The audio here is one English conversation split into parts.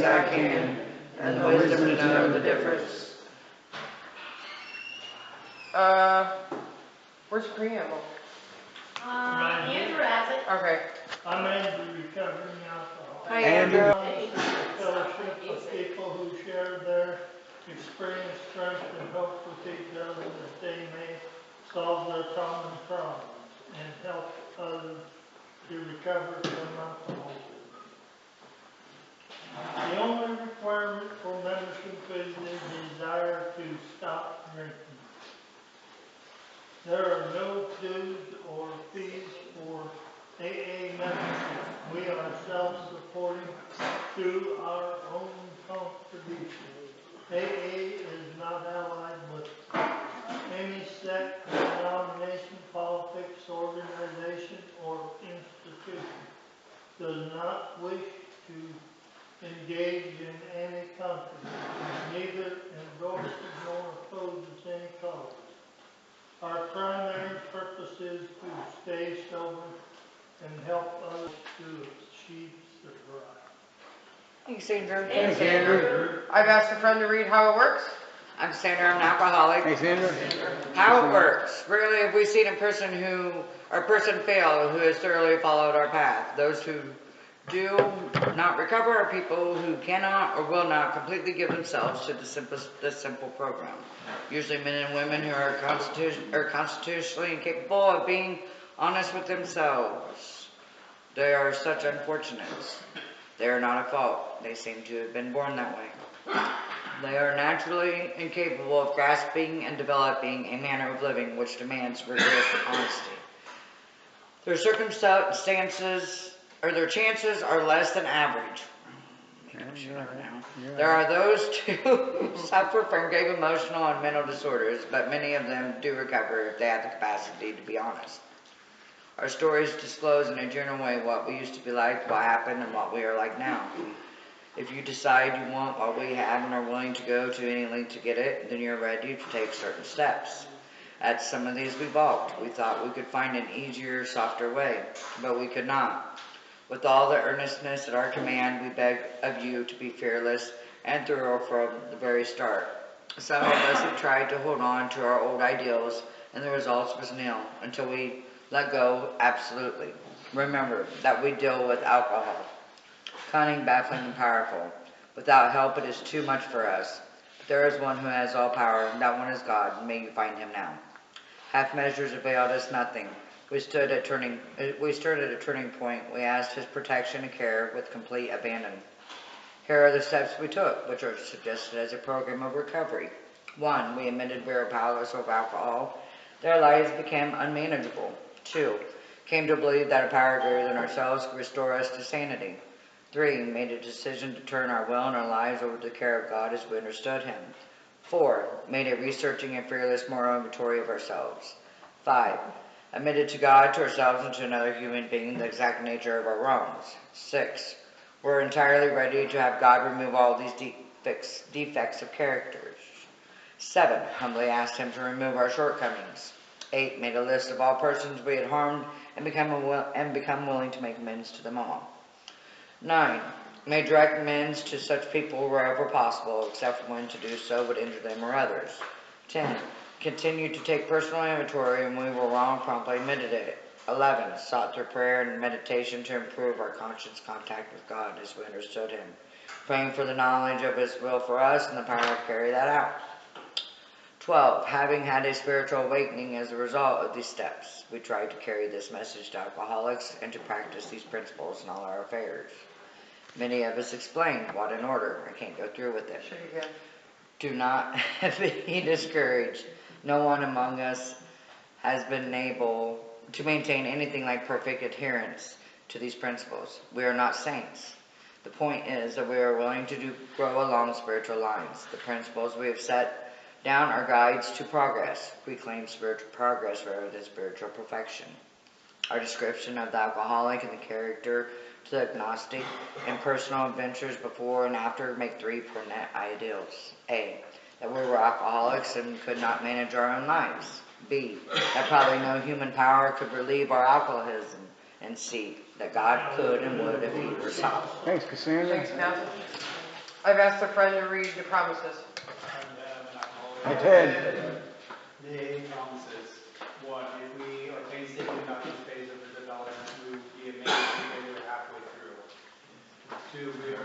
I can, and the wisdom to know the difference. Where's the preamble? Andrew has it. Okay. I'm Andrew, recovering alcoholic. Hi, Andrew. Fellowship of people who share their experience, strength, and hope with each other that they may solve their common problems and help others to recover from alcoholism. The only requirement for membership is the desire to stop drinking. There are no dues or fees for AA membership. We are self-supporting through our own contribution. AA is not allied with any sect, denomination, politics, organization, or institution. Does not wish to engage in any controversy, neither endorses nor opposes any cause. Our primary purpose is to stay sober and help others to achieve sobriety. Thanks, Andrew. Thanks, Andrew. I've asked a friend to read how it works. I'm Sandra, I'm an alcoholic. Thanks, Andrew. How it works. Rarely have we seen a person fail who has thoroughly followed our path. Those who do not recover are people who cannot or will not completely give themselves to the simple program. Usually men and women who are constitutionally incapable of being honest with themselves. They are such unfortunates. They are not at fault. They seem to have been born that way. They are naturally incapable of grasping and developing a manner of living which demands rigorous honesty. Their circumstances or their chances are less than average. There are those who suffer from grave emotional and mental disorders, but many of them do recover if they have the capacity to be honest. Our stories disclose in a general way what we used to be like, what happened, and what we are like now. If you decide you want what we have and are willing to go to any length to get it, then you're ready to take certain steps. At some of these we balked. We thought we could find an easier, softer way, but we could not. With all the earnestness at our command, we beg of you to be fearless and thorough from the very start. Some of us have tried to hold on to our old ideals, and the result was nil until we let go absolutely. Remember that we deal with alcohol. Cunning, baffling, and powerful. Without help, it is too much for us. But there is one who has all power, and that one is God, and may you find him now. Half measures availed us nothing. We stood at a turning point. We asked his protection and care with complete abandon. Here are the steps we took, which are suggested as a program of recovery. 1. We admitted we were powerless over alcohol. Their lives became unmanageable. 2. Came to believe that a power greater than ourselves could restore us to sanity. 3. Made a decision to turn our will and our lives over to the care of God as we understood him. 4. Made a researching and fearless moral inventory of ourselves. 5. Admitted to God, to ourselves, and to another human being the exact nature of our wrongs. 6. We're entirely ready to have God remove all these defects of characters. 7. Humbly asked him to remove our shortcomings. 8. Made a list of all persons we had harmed and become willing to make amends to them all. 9. Made direct amends to such people wherever possible, except when to do so would injure them or others. 10. Continued to take personal inventory, and when we were wrong, promptly admitted it. 11. Sought through prayer and meditation to improve our conscious contact with God as we understood him, praying for the knowledge of his will for us and the power to carry that out. 12. Having had a spiritual awakening as a result of these steps, we tried to carry this message to alcoholics and to practice these principles in all our affairs. Many of us explained what in order. I can't go through with it. Sure you can. Do not be discouraged. No one among us has been able to maintain anything like perfect adherence to these principles. We are not saints. The point is that we are willing to grow along spiritual lines. The principles we have set down are guides to progress. We claim spiritual progress rather than spiritual perfection. Our description of the alcoholic and the character to the agnostic and personal adventures before and after make 3 permanent ideals. A. That we were alcoholics and could not manage our own lives. B. That probably no human power could relieve our alcoholism. And C. That God could and would if he were sought. Thanks, Cassandra. Thanks, Council. I've asked a friend to read the promises. I did. The AA promises. One, if we are painstakingly about this phase of the development, we will be amazed when we're halfway through. Two, we are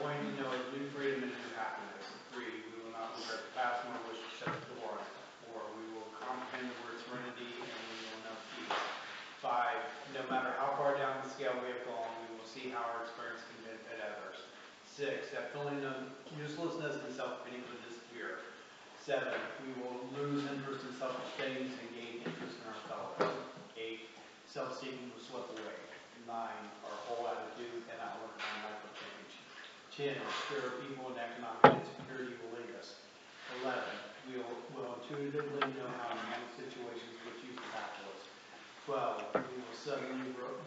going to know new freedom and new happiness. Three, we will not regret the past nor wish to shut the door on it. Four, we will comprehend the word serenity and we will know peace. Five, no matter how far down the scale we have gone, we will see how our experience can benefit others. Six, that feeling of uselessness and self-pity will disappear. Seven, we will lose interest in selfish things and gain interest in our fellows. Eight, self-seeking will slip away. Nine, our whole attitude and outlook on life will change. 10, spirit of people and economic insecurity will lead us. 11, we will intuitively know how to handle situations which used to baffle us. 12, we will suddenly realize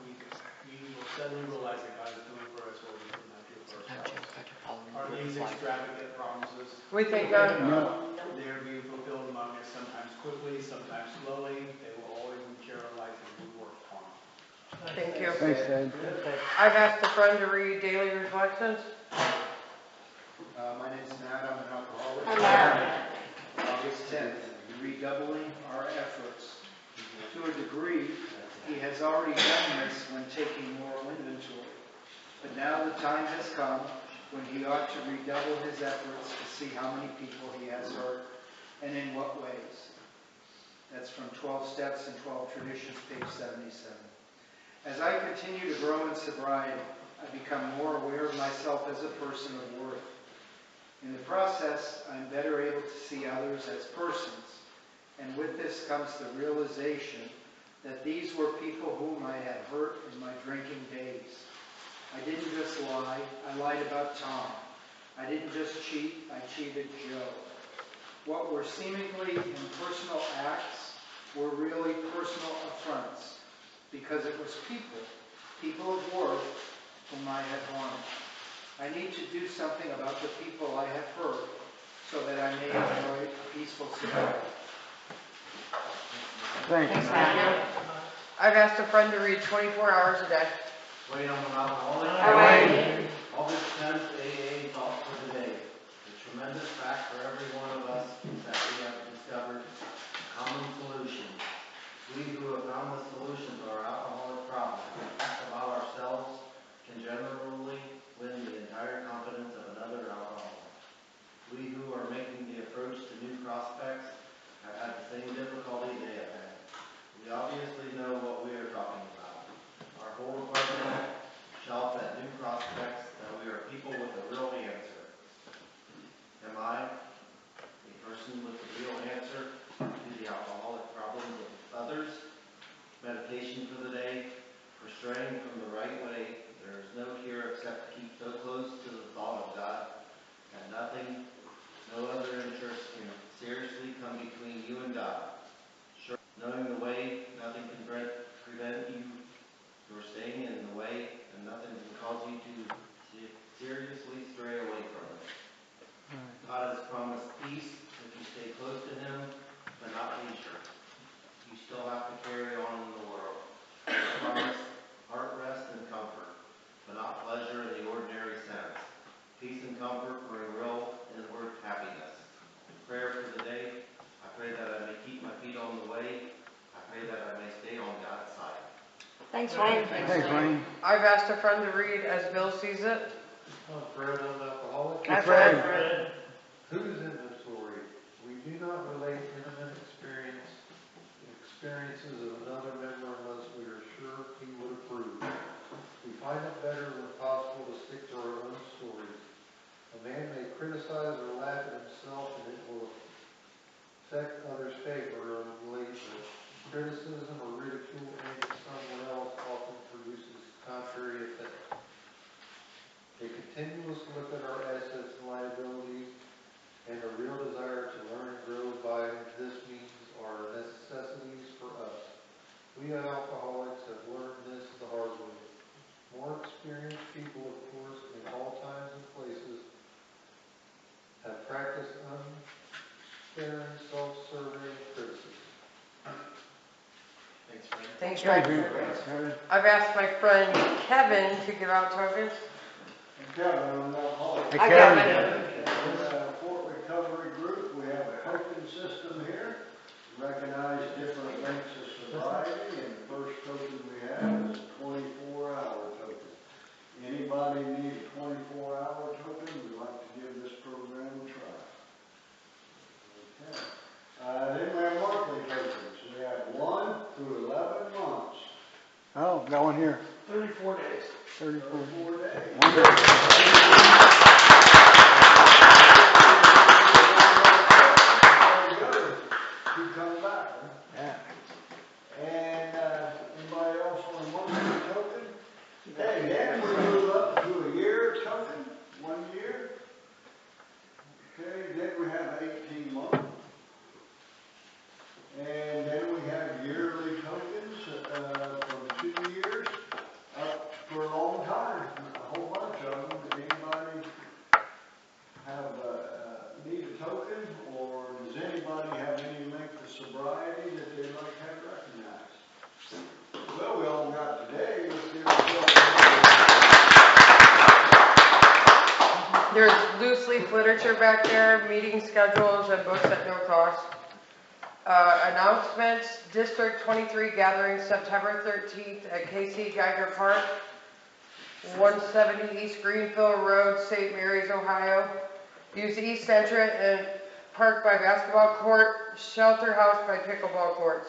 that God is doing for us what we could not do for ourselves. Are these extravagant promises? We thank God. No. They are being fulfilled among us, sometimes quickly, sometimes slowly. They will always materialize as we work upon them. Thank you. Thanks, Ed. I've asked a friend to read daily reflections. My name's Matt, I'm an alcoholic. Hi, Matt. August 10th, redoubling our efforts. To a degree, he has already done this when taking moral inventory. But now the time has come when he ought to redouble his efforts to see how many people he has hurt and in what ways. That's from 12 Steps and 12 Traditions, page 77. As I continue to grow in sobriety, I become more aware of myself as a person of worth. In the process, I'm better able to see others as persons, and with this comes the realization that these were people whom I had hurt in my drinking days. I didn't just lie, I lied about Tom. I didn't just cheat, I cheated Joe. What were seemingly impersonal acts were really personal affronts, because it was people of worth, whom I had harmed. I need to do something about the people I have hurt, so that I may enjoy a peaceful sobriety. Thanks, Matthew. I've asked a friend to read 24 hours a day. Wait on the alcoholic. Away. August 10th, AA thought for the day. The tremendous fact for every one of us is that we have discovered a common solution. We who have found the solution to our alcoholic problem, about ourselves, can generally win the entire confidence of another alcoholic. We who are making the approach to new prospects have had the same difficulty they have had. We obviously know what we are talking about. Our whole department shouts at new prospects that we are people with a real answer. Am I a person with a real answer to the alcoholic problems of others? Meditation for the day. For straying from the right way, there is no cure except to keep so close to the thought of God that nothing, no other interest can seriously come between you and God. Sure, knowing the way, nothing can prevent you from staying in the way, and nothing can cause you to seriously stray away from it. God has promised peace if you stay close to Him, but not leisure. You still have to carry on in the world. He has promised heart rest and comfort, but not pleasure in the ordinary sense. Peace and comfort bring real inward happiness. Prayer for the day. I pray that I may keep my feet on the way. I pray that I may stay on God's side. Thanks, Wayne. Thanks, Wayne. I've asked a friend to read as Bill sees it. Fred, I'm alcoholic. Hi, Fred. Fred. Whose inventory? We do not relate intimate experiences of another member unless we are sure he would approve. We find it better when possible to stick to our own stories. A man may criticize or laugh at himself and it will affect others favorably, but criticism or ridicule aimed at someone else often produces contrary effect. A continuous look at our assets and liabilities and a real desire to learn and grow by this means are necessities for us. We alcoholics have learned this the hard way. More experienced people, of course, in all times and places, have practiced unsparing self-serving criticism. Thanks, Fred. Thanks, Fred. I've asked my friend Kevin to give out tokens. Kevin, I'm an alcoholic. Hi, Kevin. Fort Recovery Group, we have a token system here. Recognize different lengths of sobriety, and the first token we have is a 24-hour token. Anybody need a 24-hour token? We'd like to give this program a try. Okay. Then we have monthly tokens. We have 1 through 11 months. Oh, got one here. 34 days. 34. 4 days. You come back, huh? Yeah. And anybody else want a monthly token? Hey, then we move up to a year token, 1 year. Okay, then we have 18 months. And then we have yearly tokens from 2 years up for a long time, a whole bunch of them. Anybody have need a token, or does anybody have any length of sobriety that they'd like to have recognized? Well, we all got today. Let's give it a There's loose leaf literature back there, meeting schedules, and books at no cost. Announcements, District 23 gathering September 13th at KC Geiger Park, 170 East Greenfield Road, St. Mary's, Ohio. Use the East Entrance and park by basketball court, shelter house by pickleball courts.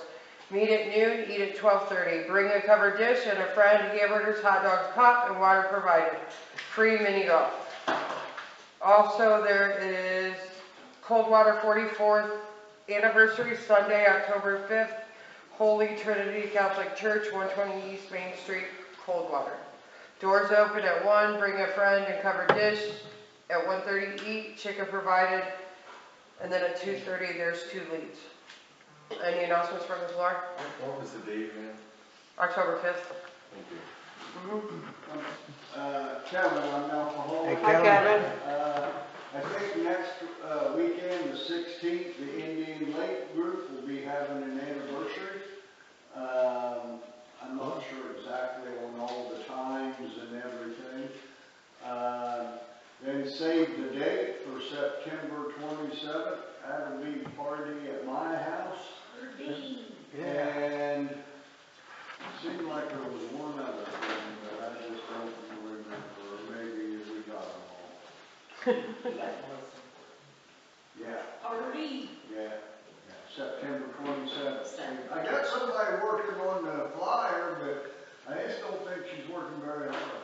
Meet at noon, eat at 12:30. Bring a covered dish and a friend, hamburgers, hot dogs, pop, and water provided. Free mini golf. Also, there is Coldwater 44th Anniversary Sunday, October 5th, Holy Trinity Catholic Church, 120 East Main Street, Coldwater. Doors open at 1, bring a friend and covered dish. At 1:30 eat, chicken provided, and then at 2:30 there's 2 leads. Any announcements from the floor? What was the date, man? October 5th. Thank you. Kevin, I'm alcoholic. Hi, Kevin. I think next weekend, the 16th, the Indian Lake group will be having an anniversary. I'm not sure exactly on all the times and everything. Then save the date for September 27th. That'll be a party at my house. And it seemed like there was one other thing, but I just don't remember. Maybe we got them all. Yeah. Party. Yeah. September 27th. I got somebody working on the flyer, but I just don't think she's working very hard.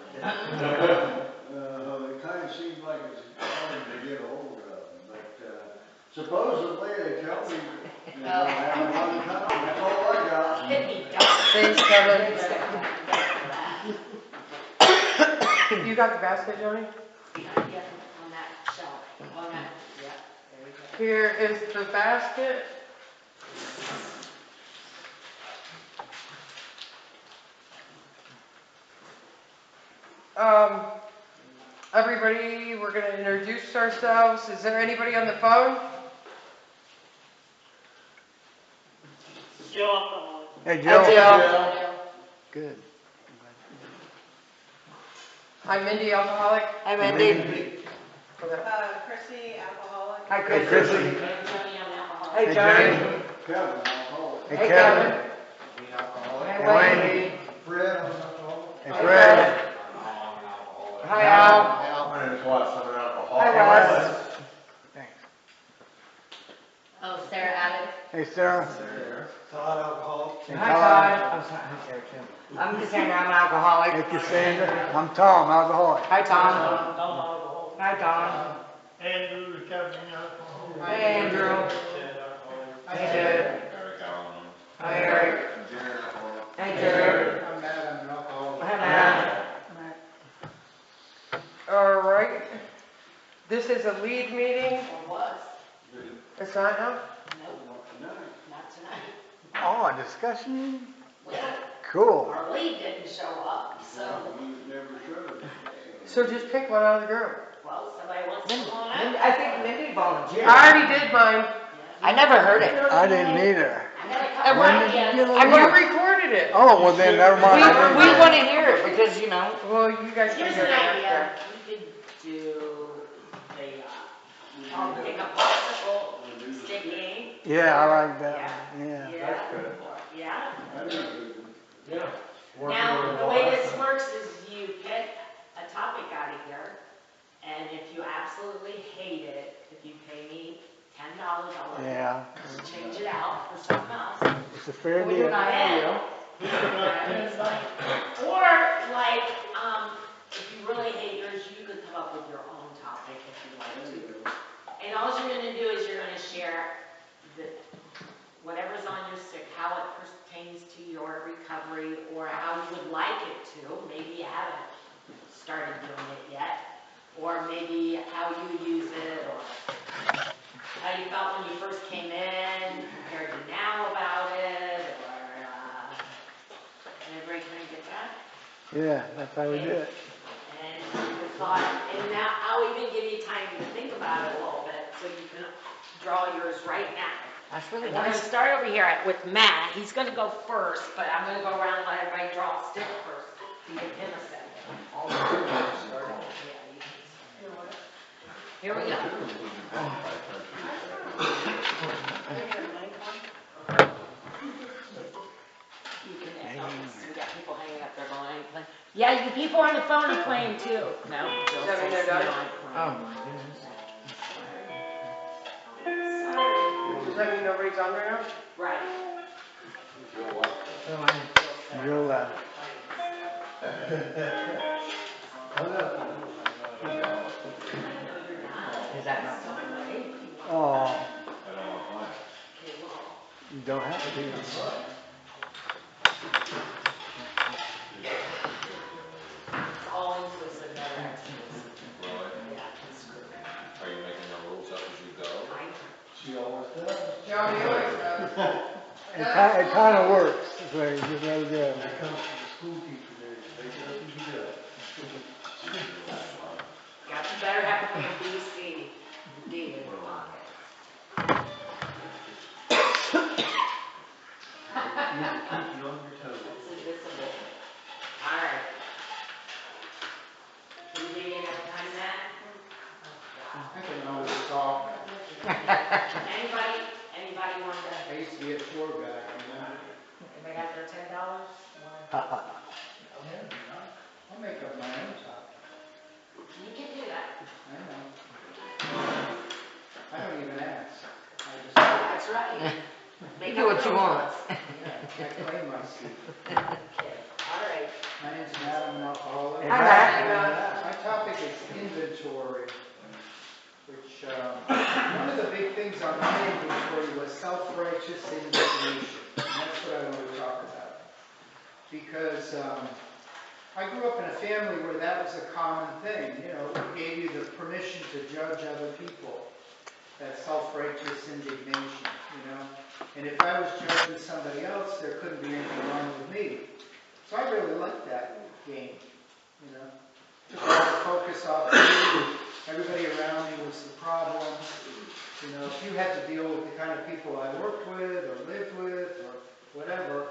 It kind of seems like it's hard to get a hold of, but supposedly they tell me they don't have one time. That's all I got. Thanks, Kevin. You got the basket, Joni? Yeah, on that shelf, on that, yeah, there you go. Here is the basket. Everybody, we're going to introduce ourselves. Is there anybody on the phone? Hey, Hi, Joe. Jill. Good. I'm Mindy, alcoholic. Hi, Mindy. Okay. Chrissy, alcoholic. Hi, Hey, Chris. Chrissy. Hey, Hey, Johnny. Kevin, alcoholic. Hey, Hey, Kevin. Kevin. Hey, Hey, Wayne. Fred, I'm an alcoholic. Hey, Fred. Hi, Al. My name's Wes, I'm an alcoholic. Hi, Wes. Thanks. Oh, Sarah added. Hey, Sarah. Todd, alcoholic. Hey, Hi, Todd. I'm sorry. Hi, Sarah, too. I'm Cassandra. I'm an alcoholic. Hey, Cassandra. I'm Tom, alcoholic. Hi, Tom. alcoholic. Hi, Tom. Andrew, Kevin, alcoholic. Hi, Andrew. Hi, Ted. Hi, Eric. Hey, Jared. I'm Matt, I'm an alcoholic. Hi, Matt. All right. This is a lead meeting. Or was. It's not now? Nope, not tonight. Oh, a discussion? Well, Cool. our lead didn't show up, so, You never should. So just pick one out of the group. well, somebody wants to come on out. I think Mindy volunteered. I already did mine. I never heard it. I didn't either. I got a And couple When did you ideas. get a And lead? you recorded it. Oh, well then, never mind. I didn't We get it. want to hear it because, you know. Well, you guys can Here's hear an it idea, after. we could do Take a popsicle stick game. Yeah, I like that Yeah. one, yeah. Yeah. That'd be a good one. Yeah. Now, the way this works is you pick a topic out of here, and if you absolutely hate it, if you pay me $10, I'll let Yeah, you change it out for something else. it's a fair We do deal. not Then, IOU. or like, if you really hate yours, you could come up with your own topic if you like to. And all you're gonna do is you're gonna share whatever's on your sick, how it pertains to your recovery, or how you would like it to. Maybe you haven't started doing it yet, or maybe how you use it, or how you felt when you first came in compared to now about it, or, everybody kind of get that? Yeah, that's how we do it. And the thought, and now I'll even give you time to think about it a little bit, so you can draw yours right now. That's really And we're gonna nice. start over here with Matt. He's gonna go first, but I'm gonna go around and let everybody draw a stick first, to give him a second. Yeah, you can. Here we go. You can, we got people hanging up there going, I ain't playing. Yeah, you people on the phone are playing too. No, Jill Does that mean says they're no, done? I'm Oh, playing. my goodness. Sorry. Does that mean nobody's on there now? Right. Real loud. Is that not? Oh, Okay, well, you don't have to. it's all inclusive, never exclusive. Really? Yeah, it's screwed. Are you making the rules up as you go? She always does. Johnny always does. It kind of works, so you just let it go. When it comes to the school teacher there, take it up as you go. Got you better have a little B, C, D in your pocket. Keep you on your toes. This is visible. All right. You give you enough time, Matt? I can always talk. Anybody want to, I used to be a tour guide, you know? anybody got their $10? I'll make up my own topic. You can do that. I know. I don't even ask. I just, That's right. Make Do up what you rules. want. yeah, I claim my seat. Okay, all right. My name's Matt, I'm an alcoholic. Hi, Matt. My topic is inventory, which, one of the big things on my inventory was self-righteous indignation. And that's what I want to talk about. Because I grew up in a family where that was a common thing. You know, it gave you the permission to judge other people. That self-righteous indignation, you know. And if I was judging somebody else, there couldn't be anything wrong with me. So I really liked that game, you know. Took all the focus off me. Everybody around me was the problem. You know, if you had to deal with the kind of people I worked with or lived with or whatever,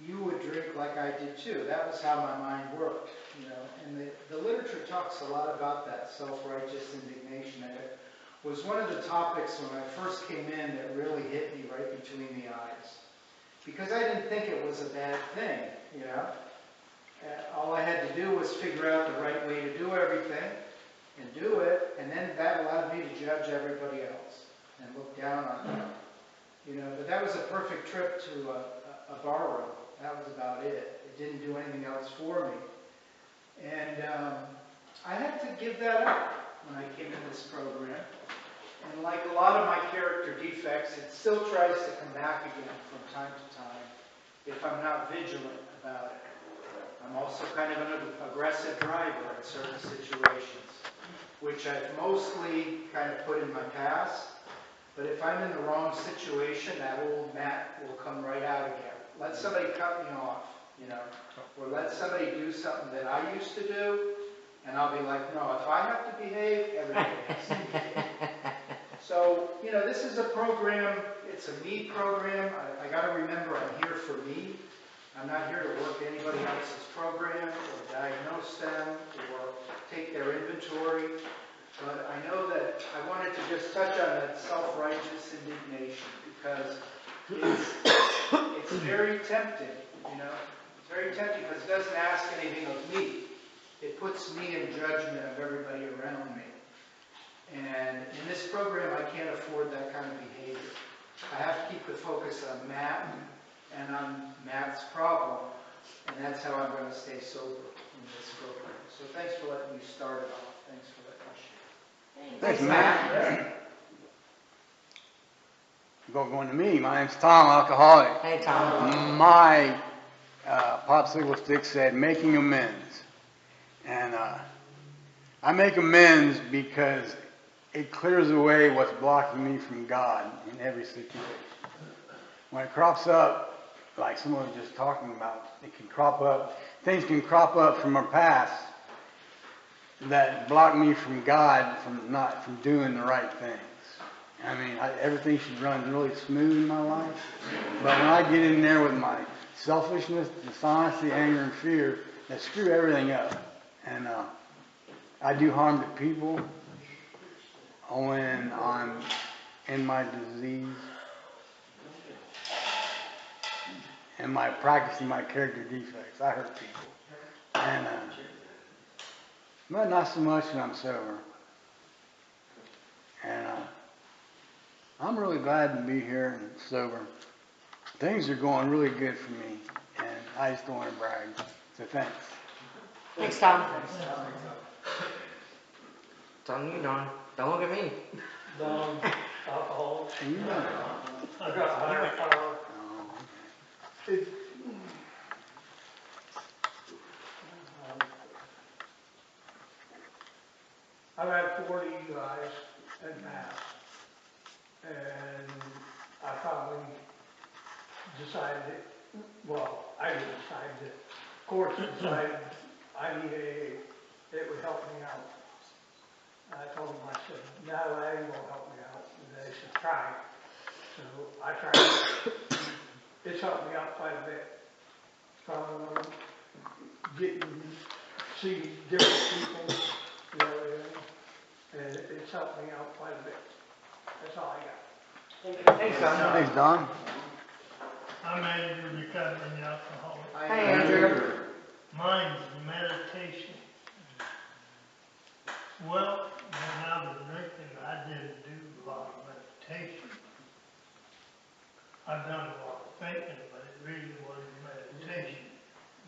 you would drink like I did too. That was how my mind worked, you know. And the literature talks a lot about that self-righteous indignation. And it was one of the topics when I first came in that really hit me right between the eyes. Because I didn't think it was a bad thing, you know. All I had to do was figure out the right way to do everything and do it, and then that allowed me to judge everybody else and look down on them. You know, but that was a perfect trip to a bar room. That was about it. It didn't do anything else for me. And I had to give that up when I came in this program. And like a lot of my character defects, it still tries to come back again from time to time if I'm not vigilant about it. I'm also kind of an aggressive driver in certain situations, which I've mostly kind of put in my past. But if I'm in the wrong situation, that old Matt will come right out again. Let somebody cut me off, you know, or let somebody do something that I used to do, and I'll be like, no, if I have to behave, everybody has to behave. So, you know, this is a program, it's a me program. I got to remember I'm here for me. I'm not here to work anybody else's program or diagnose them or take their inventory. But I know that I want to wanted to just touch on that self-righteous indignation because it's very tempting, you know? It's very tempting because it doesn't ask anything of me. It puts me in judgment of everybody around me. And in this program, I can't afford that kind of behavior. I have to keep the focus on Matt and on Matt's problem, and that's how I'm going to stay sober in this program. So thanks for letting me start it off. Thanks for letting me share. Thanks, Matt. Going to me. My name's Tom, alcoholic. Hey, Tom. My popsicle stick said making amends. And I make amends because it clears away what's blocking me from God in every situation. When it crops up, like someone was just talking about, it can crop up, things can crop up from our past that block me from God, from doing the right things. I mean, everything should run really smooth in my life, but when I get in there with my selfishness, dishonesty, anger, and fear, that screw everything up. And I do harm to people when I'm in my disease and my practicing my character defects. I hurt people. And but not so much when I'm sober. And I'm really glad to be here and sober. Things are going really good for me, and I just don't want to brag. So thanks. Thanks, Tom. Tom, you Don. Don't look at me. Alcohol. And you know. I got higher power. I've had 40 DUIs and passed. And I finally decided, I didn't decide, the courts decided I need AA. It would help me out. I told them, I said, no, that ain't gonna help me out. And they said, try it. So I tried it. It's helped me out quite a bit. See different people, you know, and it's helped me out quite a bit. That's all I got. Thanks, Don. Thanks, Don. I'm Andrew, recovering alcoholic. Hi, Andrew. Mine's meditation. Well, when I was drinking, I didn't do a lot of meditation. I've done a lot of thinking, but it really wasn't meditation.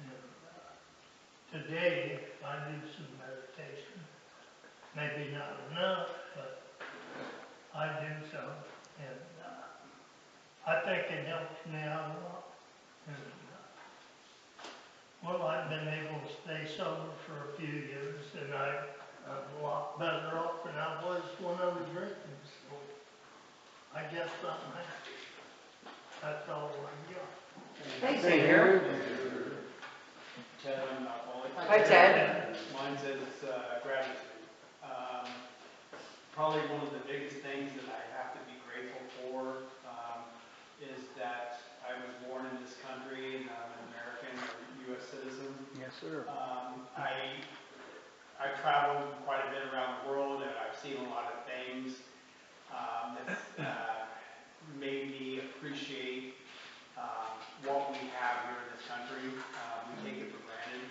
And, today, I do some meditation. Maybe not enough, but I do some. And I think it helps me out a lot. And, I've been able to stay sober for a few years, and I'm a lot better off than I was when I was drinking. So I guess I'm happy. That's all I got. Thanks, Andrew. Ted, I'm an alcoholic. Hi, Ted. Mine says gratitude. Probably one of the biggest things that I have to be grateful for is that I was born in this country and I'm an American or U.S. citizen. Yes, sir. I've traveled quite a bit around the world and I've seen a lot of things that made me appreciate what we have here in this country. We take it for granted.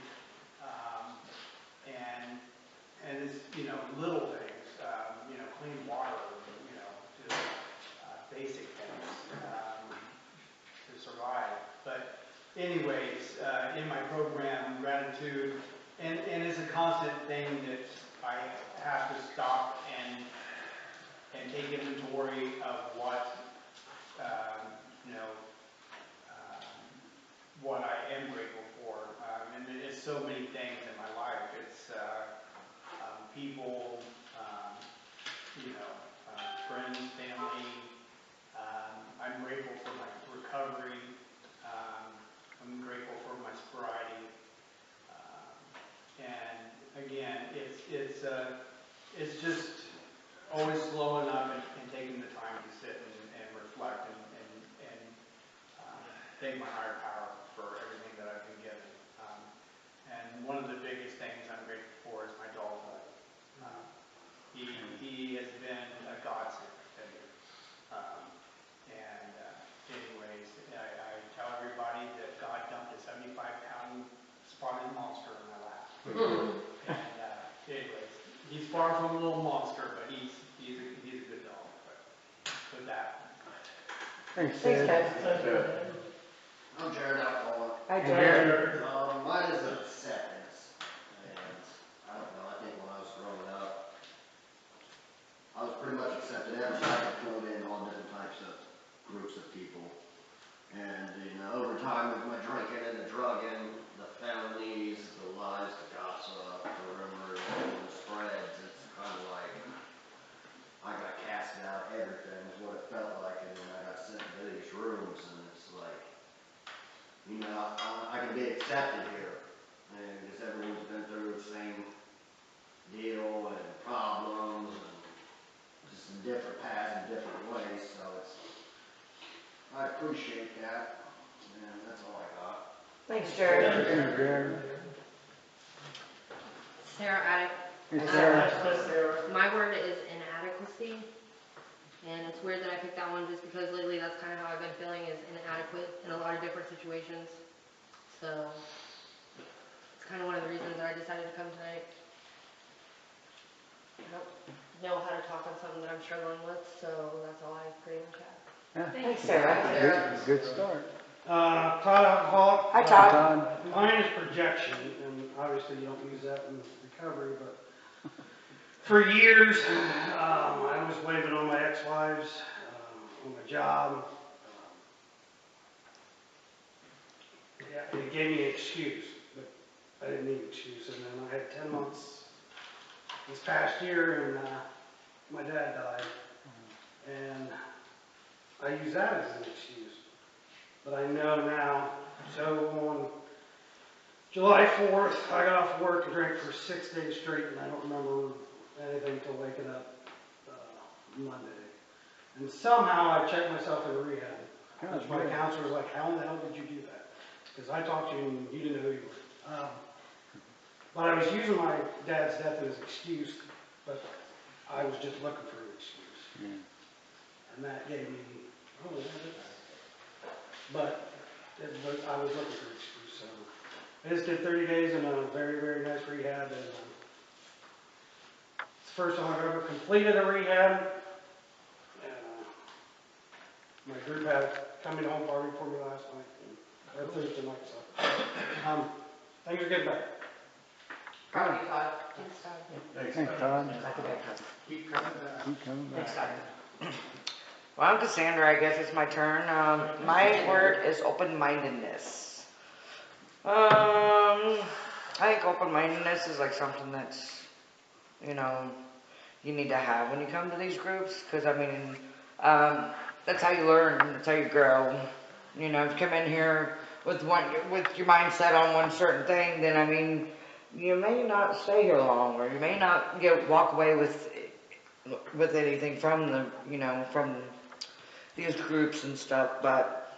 And it's, little things, clean water, just basic things to survive. But anyways, in my program, gratitude, and it's a constant thing that I have to stop and take inventory of what I am grateful for. And it's so many things in my life. It's people, friends, family. I'm grateful for my recovery. I'm grateful for my sobriety. And again, it's just always slowing up and taking the time to sit and reflect and thank my higher power for everything that I've been given. And one of the biggest things I'm grateful for is my dog. He has been a far from a little monster, but he's a good dog. But with that. Thanks, Thanks, Ted. Ted. I'm Jared Alcoholic. Hi, Jared. Mine is acceptance, and I don't know, I think when I was growing up, I was pretty much accepted every time I flowed in all different types of groups of people. And, over time with my drinking and the drugging, the felonies, the lies, the gossip, the rumors, and the spreads, it's kind of like, I got casted out, everything is what it felt like, and then I got sent to these rooms, and it's like, I can be accepted here, and because everyone's been through the same deal and problems, and just in different paths and different ways, so I appreciate that, and that's all I got. Thanks, Jared. Thanks, Jared. Sarah Attic. Hey, Sarah. My word is inadequacy. And it's weird that I picked that one just because lately that's kind of how I've been feeling, is inadequate in a lot of different situations. So it's kind of one of the reasons that I decided to come tonight. I don't know how to talk on something that I'm struggling with, so that's all I pretty much have. Yeah. Thanks, Sarah. Good start. Todd Alcoholic. Hi, Todd. Mine is projection, and obviously you don't use that in recovery, but for years, I was blaming on my ex-wives, on my job. Yeah, it gave me an excuse, but I didn't need an excuse. And then I had 10 months this past year, and my dad died. And I use that as an excuse. But I know now, so on July 4th, I got off work and drank for 6 days straight, and I don't remember anything until waking up Monday. And somehow I checked myself in rehab. Which my counselor was like, how in the hell did you do that? Because I talked to you and you didn't know who you were. But I was using my dad's death as an excuse, but I was just looking for an excuse. And that gave me, but I was looking for an excuse. So I just did 30 days in a very, very nice rehab, and it's the first time I've ever completed a rehab. My group had coming home party for me last night, or Thursday night, so things are getting better. Proud of you, Todd. Thanks, Todd. Keep coming back. Keep coming back. Thanks, Todd. Well, I'm Cassandra, I guess it's my turn. My word is open-mindedness. I think open-mindedness is like something that's, you need to have when you come to these groups, because that's how you learn, that's how you grow. If you come in here with your mindset on one certain thing, then you may not stay here long, or you may not walk away with anything from from these groups and stuff. But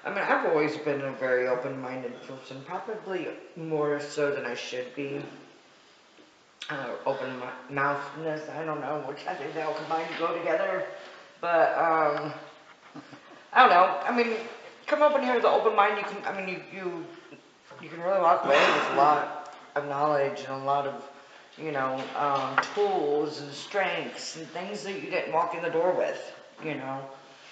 I've always been a very open-minded person, probably more so than I should be. Open-mouthness, I don't know, which I think they all combine to go together. But I don't know. Come up in here with an open mind. You can really walk away with a lot of knowledge and a lot of tools and strengths and things that you didn't walk in the door with.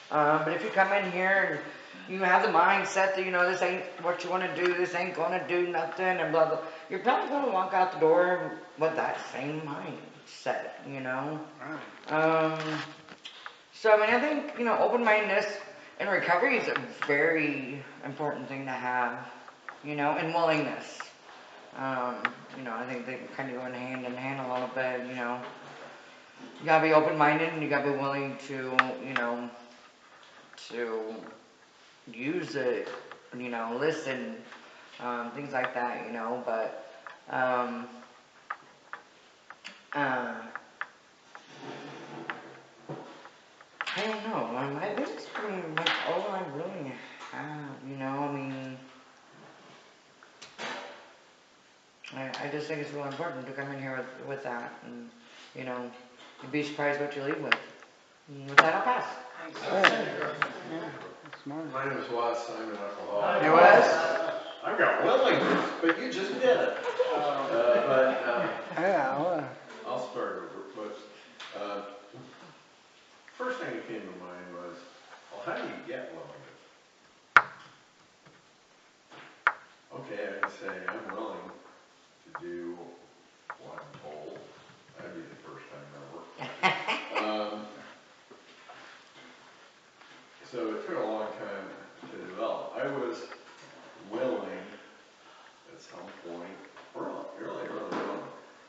But if you come in here and you have the mindset that this ain't what you want to do, this ain't gonna do nothing, and blah blah, you're probably gonna walk out the door with that same mindset. So I think open-mindedness in recovery is a very important thing to have, and willingness. I think they kind of go hand in hand a little bit. You gotta be open-minded, and you gotta be willing to to use it, listen, things like that. But I don't know. This is pretty much all I really have, I just think it's really important to come in here with that, and, you'd be surprised what you leave with. And with that, I'll pass. Smart. My name is Wes, I'm an alcoholic. Hey, Wes. I've got willingness, but you just did it. Yeah, well. I'll start over. thing that came to mind was, well, how do you get willingness? Okay, I can say I'm willing to do what I'm told. That'd be the first time ever. So it took a long time to develop. I was willing at some point, early on,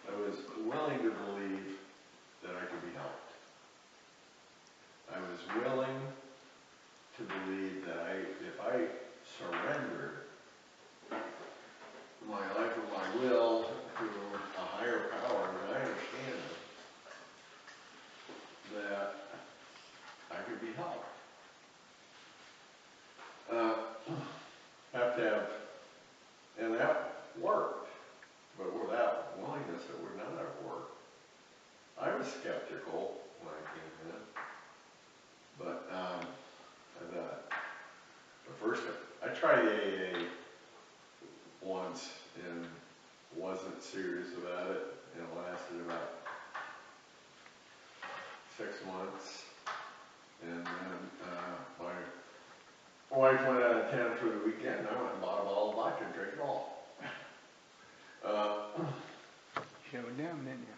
I was willing to believe that I could be helped. I was willing to believe that if I surrendered my life and my will to a higher power than I understand it, that I could be helped. Have to have, and that worked, but without willingness it would not have worked. I was skeptical when I came in, but I thought, the first, I tried AA once and wasn't serious about it, and it lasted about 6 months, and then my wife went out of town for the weekend, and I went and bought a bottle of vodka and drank it all. Showed down, didn't you?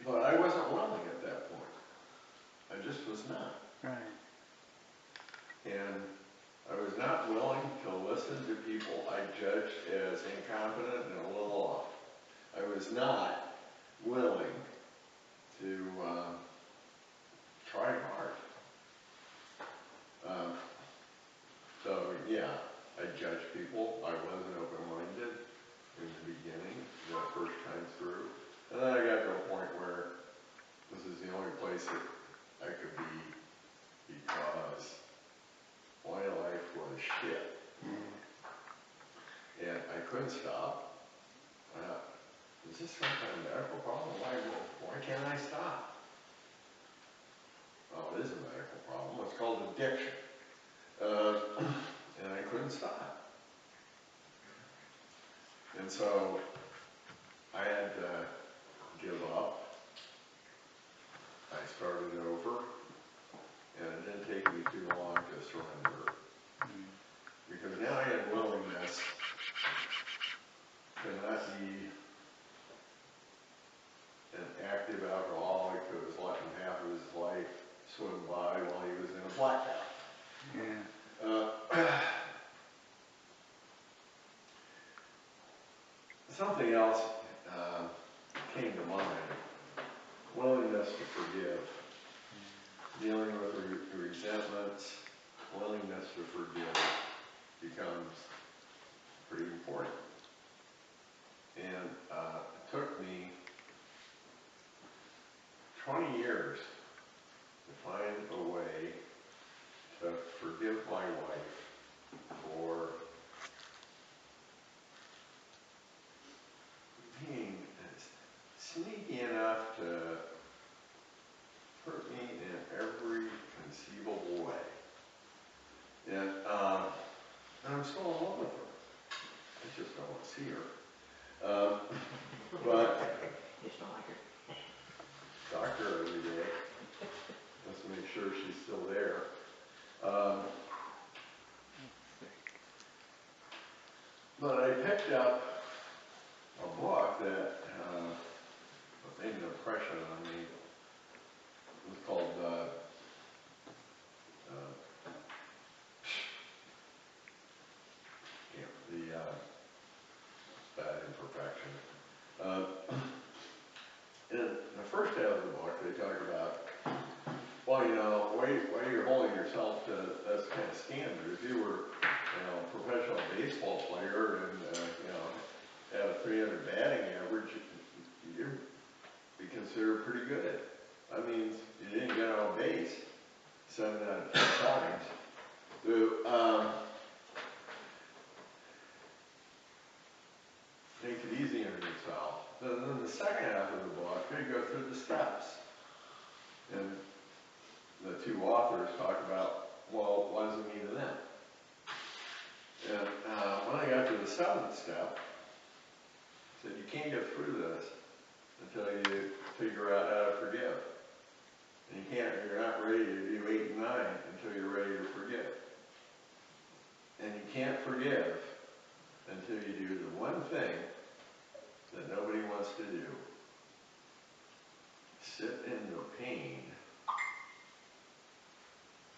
But I wasn't willing at that point. I just was not. Right. And I was not willing to listen to people I judged as incompetent and a little off. I was not willing to try hard. So yeah, I judged people. I wasn't open-minded in the beginning, that first time through. And then I got to a point where this is the only place that I could be because my life was shit. And I couldn't stop. Is this some kind of medical problem? Why can't I stop? Well, it is a medical problem. It's called addiction. And I couldn't stop. And so I had to give up. I started over, and it didn't take me too long to surrender. Because now I had willingness to not be an active alcoholic who was letting half of his life swim by while he was in a blackout. Yeah. Something else came to mind. Willingness to forgive. Dealing with resentments, willingness to forgive becomes pretty important. And it took me 20 years to find a way to forgive my wife for being sneaky enough to hurt me in every conceivable way. And I'm still in love with her. I just don't want to see her. But talk to her every day. Just to make sure she's still there. But I picked up a book that made an impression on me. It was called Bad Imperfection. In the first half of the book, they talk about, well, you know, why you're holding yourself to this kind of standard. If you were, a professional baseball player and, had a 300 batting average, you'd be considered pretty good. That means you didn't get on base 7 out of 10 times. So, make it easy on yourself. Then the second half of the book, you go through the steps. And the two authors talk about, well, what does it mean to them? And when I got to the 7th step, I said, you can't get through this until you figure out how to forgive. And you're not ready to do 8 and 9 until you're ready to forgive. And you can't forgive until you do the one thing that nobody wants to do. Sit in the pain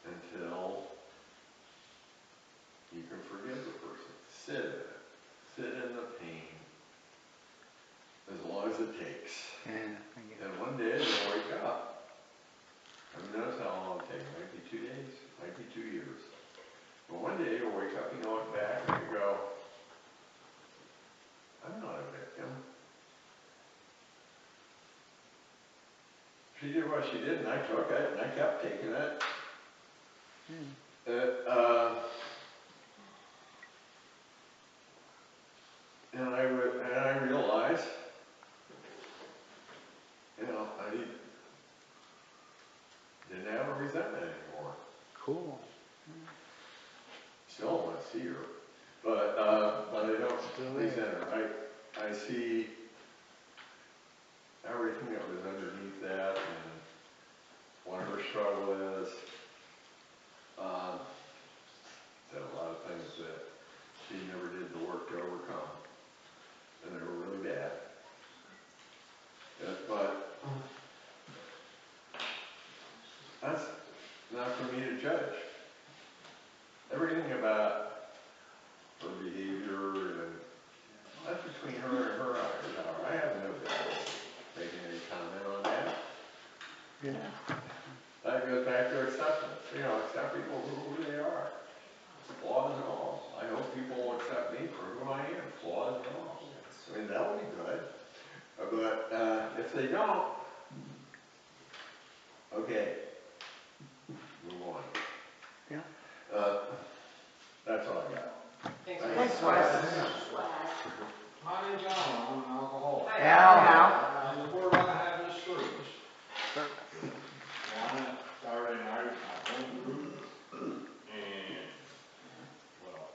until you can forgive the person. Sit in it. Sit in the pain as long as it takes. And one day you'll wake up. Who knows how long it'll take? It might be 2 days, it might be 2 years. But one day you'll wake up and you look back and you go, I'm not a victim. She did what she did and I took it and I kept taking it. And I realized, I didn't have a resentment anymore. Cool. Still want to see her, but I don't resent her. I see everything that was underneath that and what her struggle is. Said a lot of things that she never did the work to overcome, and they were really bad. But that's not for me to judge. Everything about her behavior, and that's between her and her higher power. I have no business making any comment on that. Yeah. That goes back to acceptance. Accept people for who they are. Flaws and all. I hope people will accept me for who I am. Flaws and all. I mean, that would be good. But if they don't, okay, move on. Yeah. That's all I got. Thanks, Wes. My name's Alan, I'm an alcoholic. Al. And we're gonna have this service. On a Saturday night, my home group, and, well,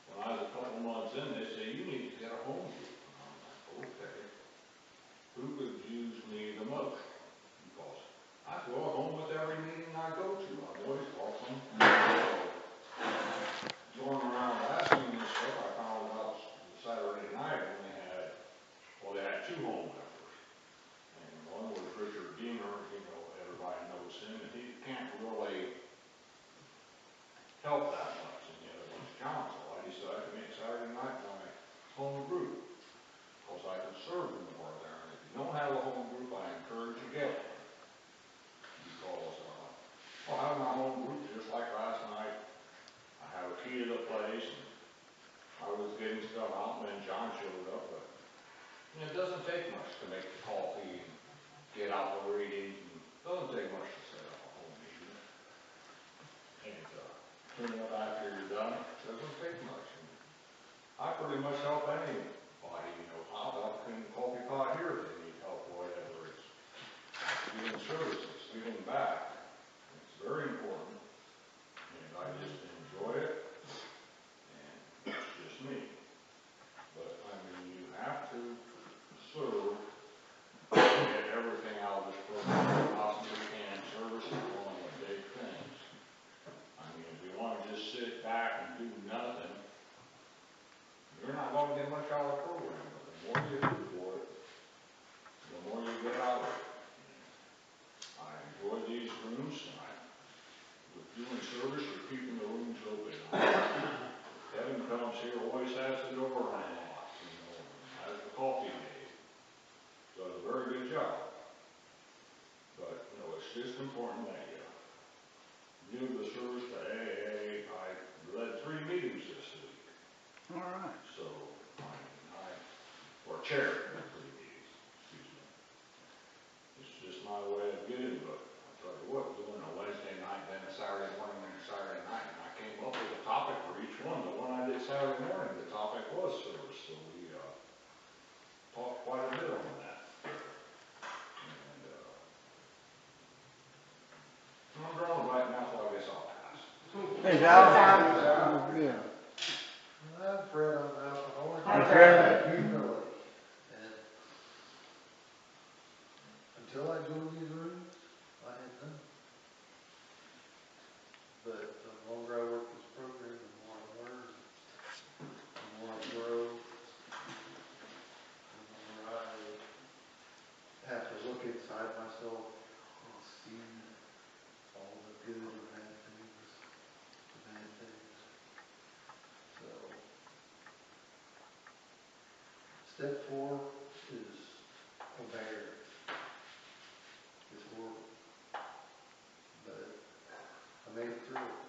when I was a couple months in, they say, you need to get a home group. And I'm like, okay. Who could use me the most? Because I go home with every meeting I go to. I'm always welcome. So, going around asking and stuff, I found out Saturday night when they had 2 home members. And one was Richard Deemer, everybody knows him, and he can't really help that much in the other one's council. I decided to make Saturday night my home group, because I could serve more there. And if you don't have a home group, I encourage you to get one. Because, having my home group, just like last night, I have a key to the place, and I was getting stuff out, and then John showed up, but it doesn't take much to make the coffee and get out the readings, and it doesn't take much to set up a home meeting. And clean up after you're done, it doesn't take much. And I pretty much help anybody, I'll help clean the coffee pot here if they need help, whatever. It's giving service, it's giving back. It's very important, and I just enjoy it, and it's just me. But, you have to serve and get everything out of this program you possibly can. Service is one of the big things. If you want to just sit back and do nothing, you're not going to get much out of the program. But the more you do for it, the more you get out of it. I enjoy these rooms, and with doing service, you're keeping the rooms open. Kevin comes here, always has the door unlocked, has the coffee made. Does a very good job. But, it's just important that you give the service to AA. I led 3 meetings this week. All right. So, or chaired 3 meetings, excuse me. It's just my way of getting, but I'll tell you what, doing a Wednesday night, then a Saturday morning, and a Saturday night, and I came up with a topic for each one. The one I did Saturday morning, the topic was service, so we talked quite a bit on that. And I'm drawing right now, so I guess I'll pass. Hey, Al. Yeah. I'm Fred, I'm an alcoholic. Hi, Fred. Humility. And outside myself and seen all the good and bad things, So, step 4 is a bear. It's horrible, but I made it through it.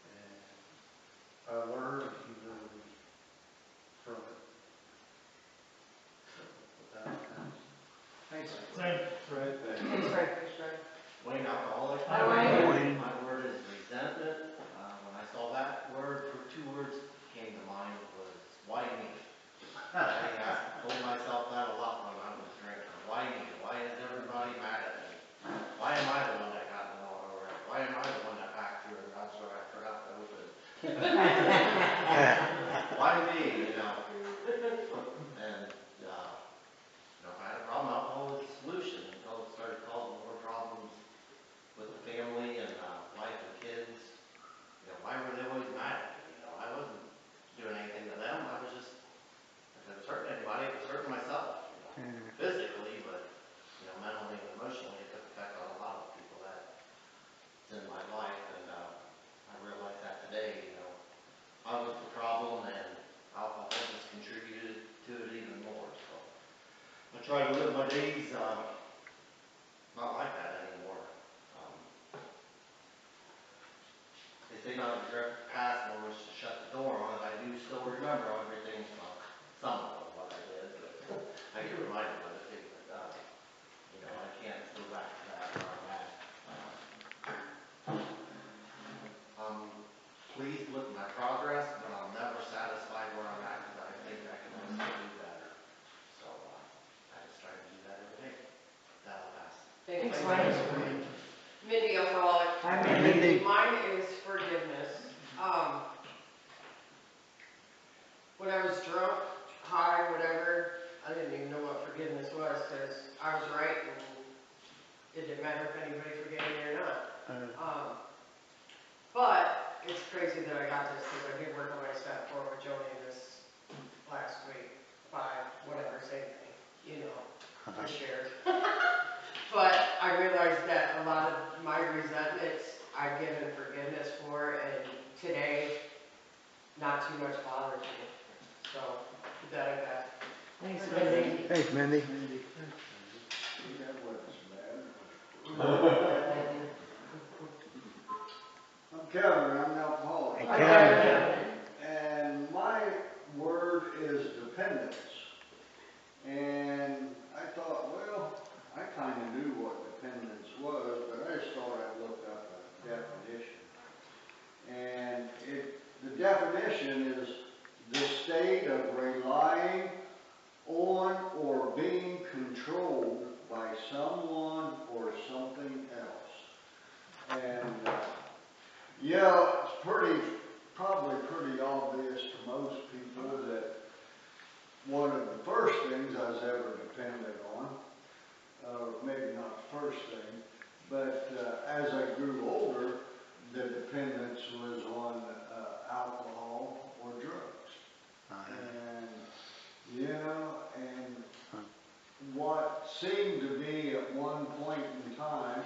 And I learned humility from it. So, with that, Thanks. Thanks, Fred. Thanks, Fred. Wayne, alcoholic. Hi, Wayne. My word is resentment. When I saw that word, two words came to mind was, why me? I told myself that a lot when I was drinking. Why me? Why is everybody mad at me? Why am I the one that got in the auto wreck? Why am I the one that backed through a garage door I forgot to open? Why me, you know? And, if I had a problem, alcohol was the solution until it started causing more problems with the family and wife and kids. Why were they always mad at me? I wasn't doing anything to them. I was just, if it was hurting anybody, it was hurting myself. Physically, but mentally and emotionally, it took effect on a lot of people that's in my life. And I realized that today. I was the problem, and alcohol just contributed to it even more. So I try to live my days not like that anymore. They say not to regret the past, nor wish to shut the door on it. I do still remember everything from some of what I did, but I get reminded of it too. But, I can't go back to that where I'm at. I'm pleased with my progress, but I'm never satisfied where I'm at because I think I can always do better. So I just try to do that every day. That'll pass. Thanks, Wayne. Mindy, alcoholic. Hi, Mindy. Mine is forgiveness. When I was drunk, high, whatever, I didn't even know what forgiveness was because I was right and it didn't matter if anybody forgave me or not. But it's crazy that I got this because I did work on my step 4 with Joni this last week. 5, whatever, same thing. I shared. But I realized that a lot of my resentments I've given forgiveness for, and today, not too much bothers me. So, with that, I got. Thanks, Mindy. Thanks, Mindy. I'm Kevin, I'm an alcoholic. Hey, Kevin. And my word is dependence. And I thought, well, I kind of knew what dependence was, but I just thought I'd look up a definition. And the definition is the state of relying on or being controlled by someone or something else. And it's probably pretty obvious to most people that one of the first things I was ever dependent on, maybe not the first thing, but as I grew older, the dependence was on alcohol or drugs. And what seemed to be at one point in time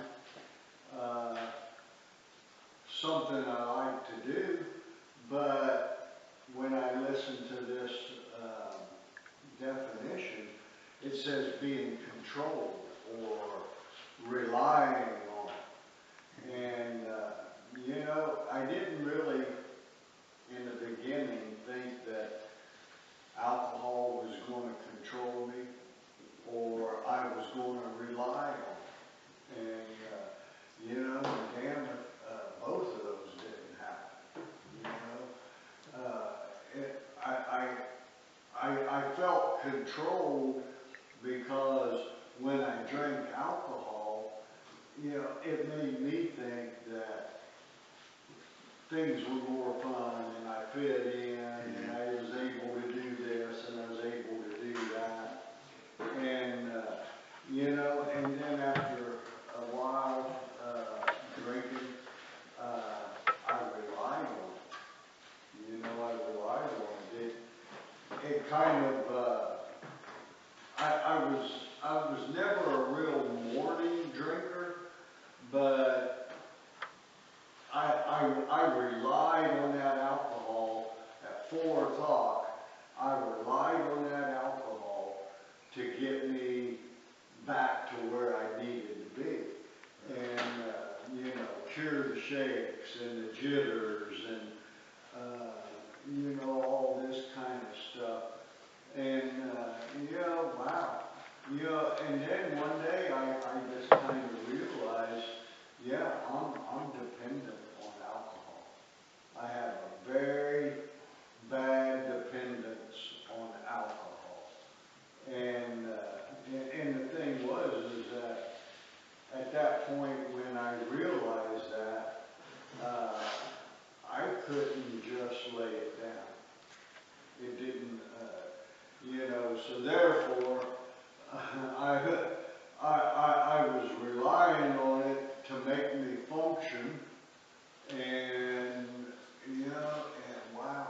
something I like to do, but when I listen to this definition, it says being controlled or relying on. And, I didn't really, in the beginning, think that alcohol was going to control me or I was going to rely on it. And, damn it, both of those didn't happen. I felt controlled because when I drank alcohol, it made me think that things were more fun and I fit in and I was able to do this and I was able to do that. And, and then after a while drinking, I relied on it. I relied on it. It kind of, I was was never a real morning drinker, but I relied on that alcohol at 4 o'clock. I relied on that alcohol to get me back to where I needed to be. And, you know, cure the shakes and the jitters and, you know, all this kind of stuff. And, yeah, wow. You know, and then one day I just kind of realized, yeah, I'm dependent on alcohol. I have a very bad dependence on alcohol. And the thing was is that at that point when I realized that, I couldn't just lay it down. It didn't, you know, so therefore, I was relying on it to make me function, and, you know, and wow,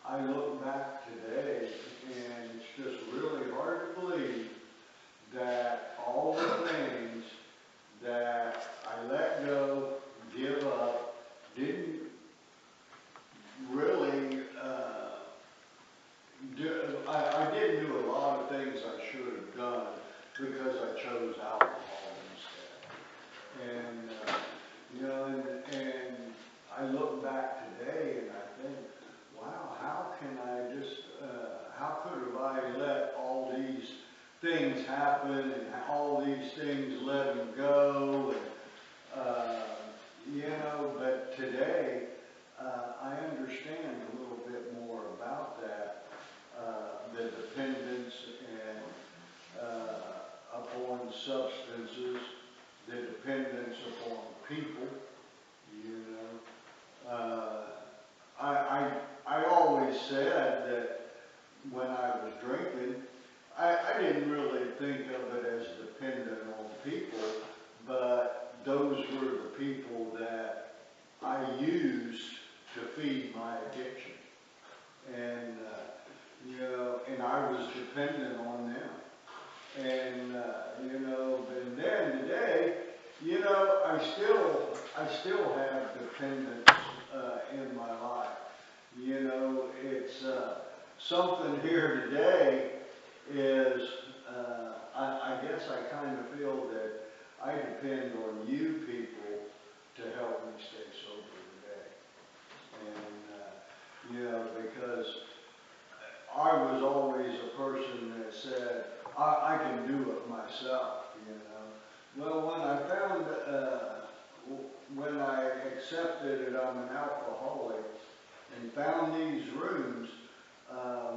I look back today, and it's just really hard to believe that all the things that I let go, give up, didn't really, I did do a lot of things I should have done because I chose alcohol instead. And, you know, and I look back today and I think, wow, how can I just, how could have I let all these things happen and all these things let them go? And, you know, but today, I understand a little bit more about that, the dependence and upon substances, the dependence upon people, you know. I always said that when I was drinking, I didn't really think of it as dependent on people, but those were the people that I used to feed my addiction. And, you know, and I was dependent on them. And, you know, and then today, you know, I still have dependence in my life. You know, it's something here today is, I guess I kind of feel that I depend on you people to help me stay sober today. And, you know, because I was always a person that said, I can do it myself, you know. Well, when I found, when I accepted that I'm an alcoholic and found these rooms,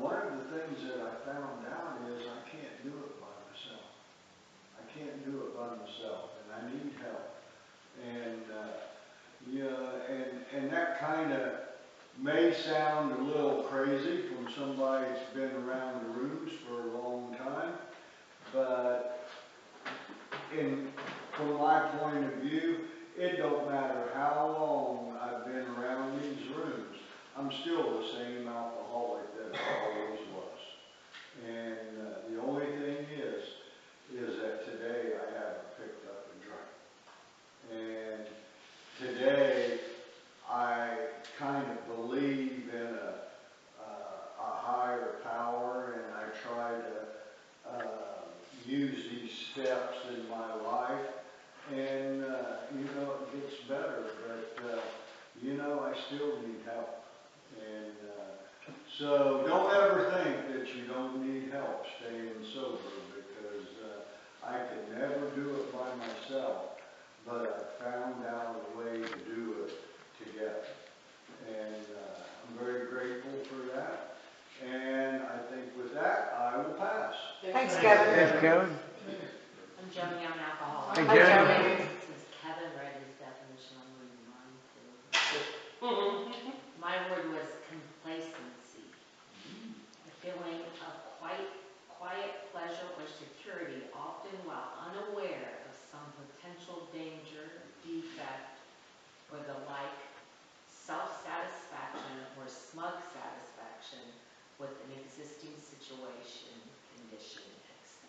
one of the things that I found out is I can't do it by myself. I can't do it by myself, and I need help. And, yeah, and that kind of may sound a little crazy from somebody that's been around the rooms for a long time, but from my point of view, it don't matter how long I've been around these rooms, I'm still the same alcoholic that I always was. And the only thing is that today I haven't picked up a drink. And today I kind of believe in a higher power, and I try to use these steps in my life, and you know, it gets better, but you know, I still need help. And so don't ever think that you don't need help staying sober, because I could never do it by myself, but I found out a way to do it together. And I'm very grateful for that. And I think with that, I will pass. Thanks, Kevin. Thanks, Kevin. I'm Joni, I'm an alcoholic. Thank you. Since Kevin read his definition, I'm reading mine too. My word was complacency. A feeling of quiet pleasure or security, often while unaware of some potential danger, defect, or the like, self-satisfaction or smug satisfaction with an existing situation, condition, etc.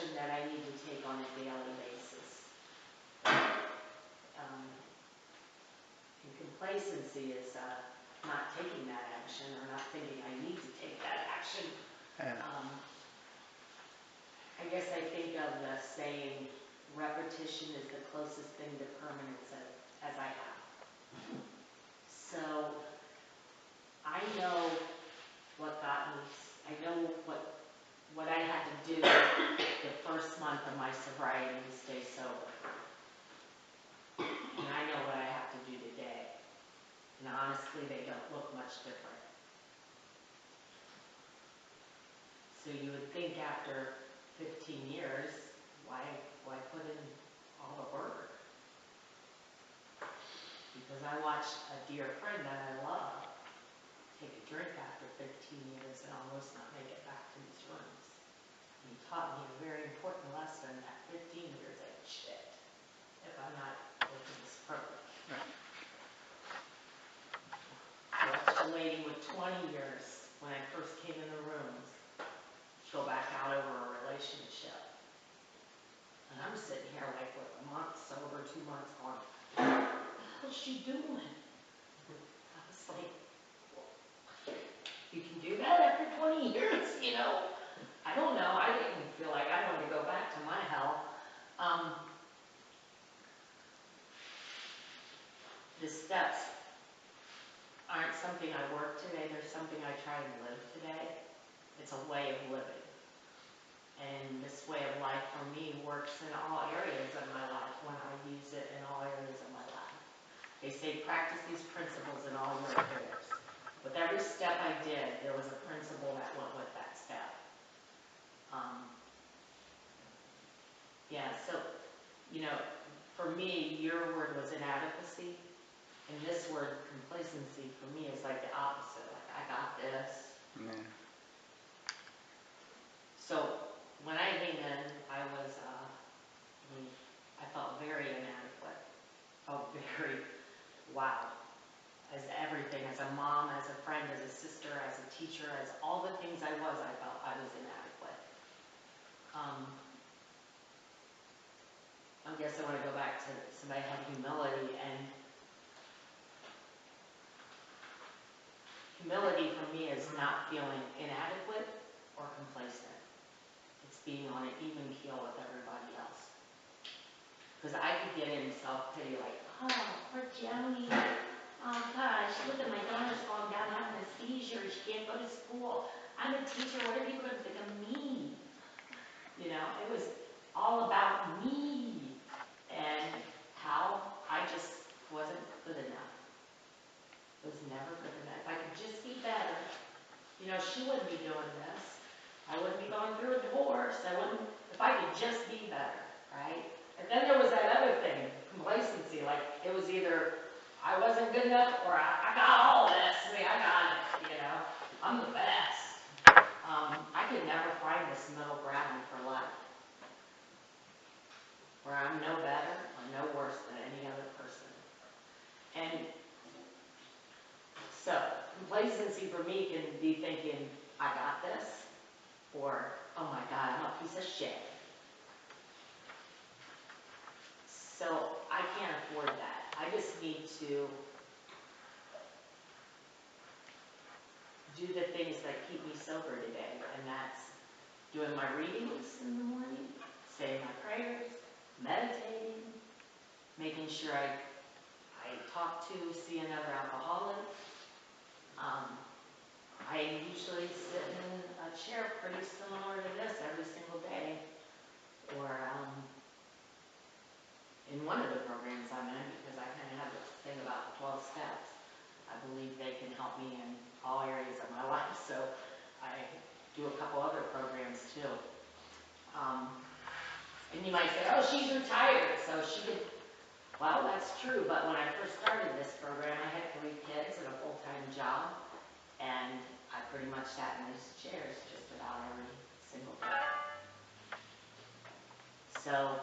action that I need to take on a daily basis. And complacency is not taking that action or not thinking I need to take that action. I guess I think of the saying, repetition is the closest thing to permanence as I have. So I know what got me, I know what I had to do the first month of my sobriety to stay sober. And I know what I have to do today. And honestly, they don't look much different. So you would think after 15 years, why put in all the work? Because I watched a dear friend that I love take a drink after 15 years and almost not make it back to these rooms. And he taught me a very important lesson that 15 years ain't shit if I'm not taking this program. I watched a lady with 20 years when I first came in the rooms go back out over a relationship. And I'm sitting here like with a month sober, 2 months gone, what the hell's she doing? I was like, well, you can do that after 20 years, you know? I don't know. I didn't feel like I wanted to go back to my hell. The steps aren't something I work today. They're something I try to live today. It's a way of living. And this way of life for me works in all areas of my life when I use it in all areas of my life. They say practice these principles in all your affairs. With every step I did, there was a principle that went with that step. Yeah, so, you know, for me, your word was inadequacy. And this word, complacency, for me is like the opposite. Like, I got this. Amen. So, when I came in, I felt very inadequate. Felt very, wow. As everything, as a mom, as a friend, as a sister, as a teacher, as all the things I felt I was inadequate. I guess I want to go back to somebody had humility, and humility for me is not feeling inadequate or complacent. It's being on an even keel with everybody else. Because I could get in self-pity like, oh, poor Joni. Oh gosh, look at my daughter's falling down having a seizure. She can't go to school. I'm a teacher. What are people going to think of me? You know, it was all about me and how I just wasn't good enough. It was never good enough. If I could just be better, you know, she wouldn't be doing this. I wouldn't be going through a divorce. If I could just be better, right? And then there was that other thing, complacency. Like, it was either I wasn't good enough or I got all this. I mean, I got it, you know. I'm the best. I could never find this middle ground for life, where I'm no better or no worse than any other person. And so, complacency for me can be thinking, I got this, or, oh my God, I'm a piece of shit. So, I can't afford that. I just need to do the things that keep me sober today, and that's doing my readings in the morning, saying my prayers, meditating, making sure I see another alcoholic. I usually sit in a chair pretty similar to this every single day, or in one of the programs I'm in, because I kind of have this thing about 12 steps. I believe they can help me in all areas of my life, so I do a couple other programs too. And you might say, oh, she's retired, so she could. Well, that's true, but when I first started this program, I had 3 kids and a full-time job, and I pretty much sat in these chairs just about every single day. So,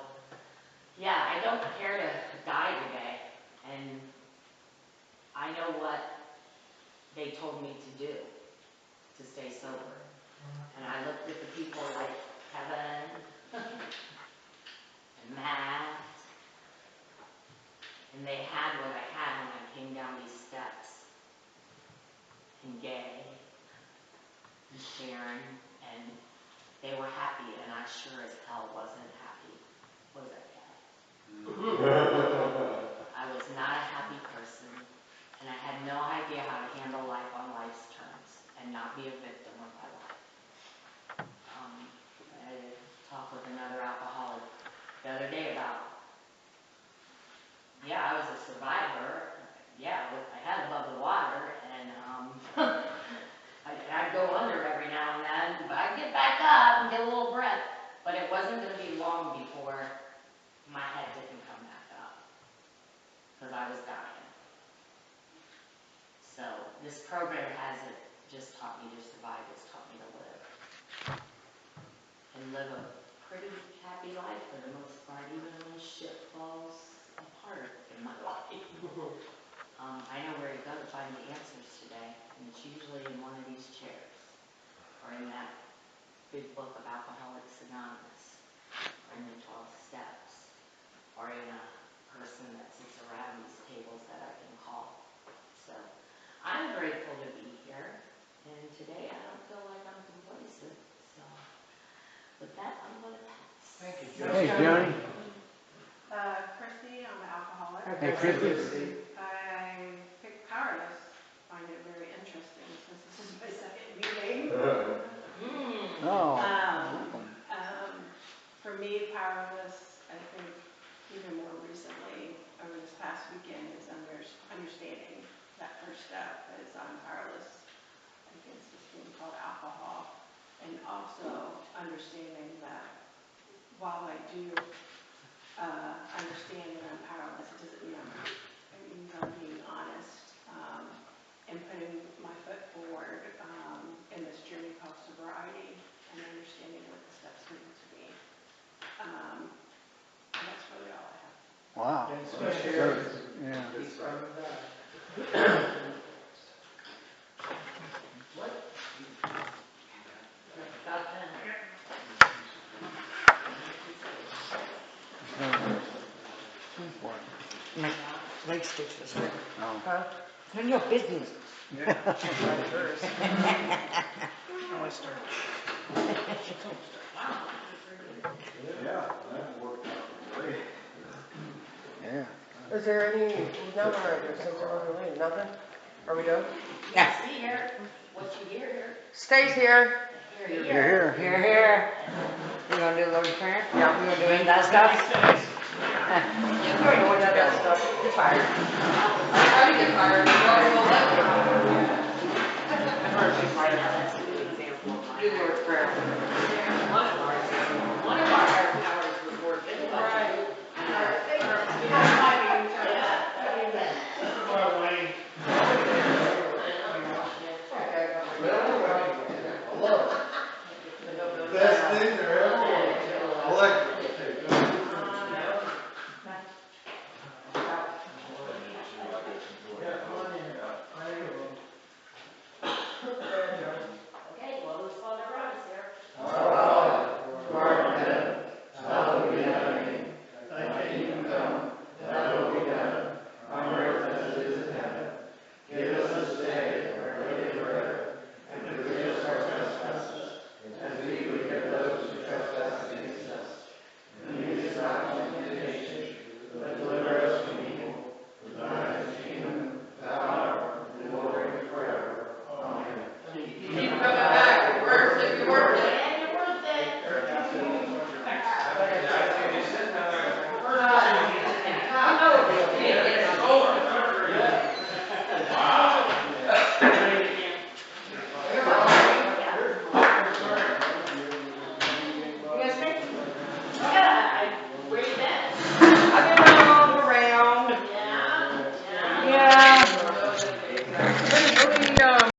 yeah, I don't care to die today, and I know what they told me to do to stay sober. And I looked at the people like Kevin they had what I had when I came down these steps. And Gay, and Sharon, and they were happy, and I sure as hell wasn't happy. Was I, Gay? I was not a happy person, and I had no idea how to handle life on life's terms and not be a victim of my life. I talked with another alcoholic the other day about, yeah, I was a survivor. Yeah, I had above the water, and I'd go under every now and then, but I'd get back up and get a little breath. But it wasn't going to be long before my head didn't come back up, because I was dying. So this program hasn't just taught me to survive, it's taught me to live. And live a pretty happy life for the most part, even when shit falls apart in my life. I know where to go to find the answers today, and it's usually in one of these chairs, or in that big book of Alcoholics Anonymous, or in the 12 steps, or in a person that sits around these tables that I can call. So I'm grateful to be here, and today I don't feel like I'm complacent. So with that, I'm going to pass. Thank you, Hey, Johnny. Chrissy, I'm an alcoholic. Hey, Chrissy. I picked Powerless. Find it very interesting since this is my second meeting. Oh. For me, Powerless, I think even more recently, over this past weekend, is understanding that first step is I'm powerless against this thing called alcohol, and also understanding that while I do understand that I'm powerless, it doesn't mean it means I'm being honest and putting my foot forward in this journey called sobriety and understanding what the steps mean to me. And that's really all I have. Wow. Yeah. What? Got that? My leg stitches hurt. Oh. Huh? None of your business. Yeah. First. Only start. Yeah, that worked out great. Yeah. Is there any, no, since we're running late, nothing? Are we done? Yeah, see here, what you hear here. Stays here. Here, You're here. Here, here. You gonna do the Lord's Prayer? Yeah. You gonna do any of that stuff? You already know what that stuff. You're fired. How do you get fired? You already know that. I've heard you fired. That's a good example of my. Do the Lord's Prayer.